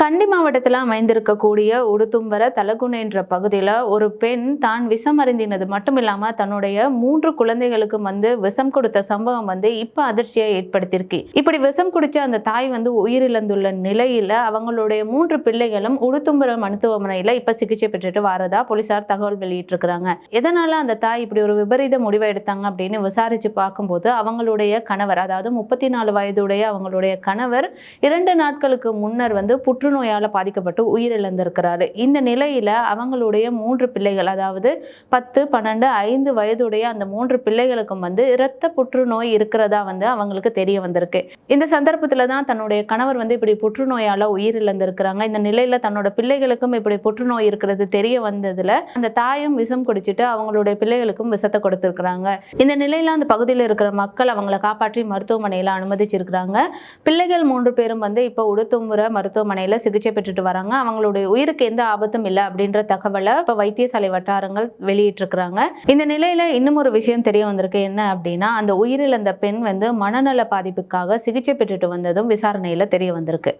கண்டி மாவட்டத்தில் அமைந்திருக்கக்கூடிய உடுத்தும்பர தலகுண என்ற பகுதியில் ஒரு பெண் தான் விஷம் அருந்தினது மட்டும் இல்லாமல் தன்னுடைய 3 குழந்தைகளுக்கும் விஷம் கொடுத்த சம்பவம் இப்போ அதிர்ச்சியை ஏற்படுத்தியிருக்கு. இப்படி விஷம் குடிச்ச அந்த தாய் உயிரிழந்துள்ள நிலையில் அவங்களுடைய 3 பிள்ளைகளும் உடுத்தும்பர மருத்துவமனையில் இப்போ சிகிச்சை பெற்றுட்டு வரதா போலீசார் தகவல் வெளியிட்டிருக்கிறாங்க. எதனால அந்த தாய் இப்படி ஒரு விபரீத முடிவை எடுத்தாங்க அப்படின்னு விசாரிச்சு பார்க்கும்போது அவங்களுடைய கணவர், அதாவது 34 வயதுடைய அவங்களுடைய கணவர் 2 நாட்களுக்கு முன்னர் புற்றுநோயால் பாதிக்கப்பட்டு உயிரிழந்திருக்கிறாரு. இந்த நிலையில அவங்களுடைய 3 பிள்ளைகள், அதாவது 10, 12, 5 வயதுடைய அந்த 3 பிள்ளைகளுக்கும் இரத்த புற்றுநோய் இருக்கிறதா அவங்களுக்கு தெரிய வந்திருக்கு. இந்த சந்தர்ப்பத்துல தான் தன்னுடைய கணவர் இப்படி புற்றுநோயால உயிரிழந்திருக்கிறாங்க. இந்த நிலையில தன்னோட பிள்ளைகளுக்கும் இப்படி புற்றுநோய் இருக்கிறது தெரிய வந்ததுல அந்த தாயும் விஷம் குடிச்சிட்டு அவங்களுடைய பிள்ளைகளுக்கும் விஷத்தை கொடுத்திருக்கிறாங்க. இந்த நிலையில அந்த பகுதியில் இருக்கிற மக்கள் அவங்களை காப்பாற்றி மருத்துவமனையில அனுமதிச்சிருக்கிறாங்க. பிள்ளைகள் 3 பேரும் இப்ப உடுத்தும்பர மருத்துவமனையில சிகிச்சை பெற்றுட்டு வராங்க. அவங்களுடைய உயிருக்கு எந்த ஆபத்தும் இல்லை அப்படின்ற தகவலை இப்ப வைத்தியசாலை வட்டாரங்கள் வெளியிட்டிருக்கிறாங்க. இந்த நிலையில இன்னும் ஒரு விஷயம் தெரிய வந்திருக்கு. என்ன அப்படின்னா, அந்த உயிரிழந்த பெண் மனநல பாதிப்புக்காக சிகிச்சை பெற்றுட்டு வந்ததும் விசாரணையில தெரிய வந்திருக்கு.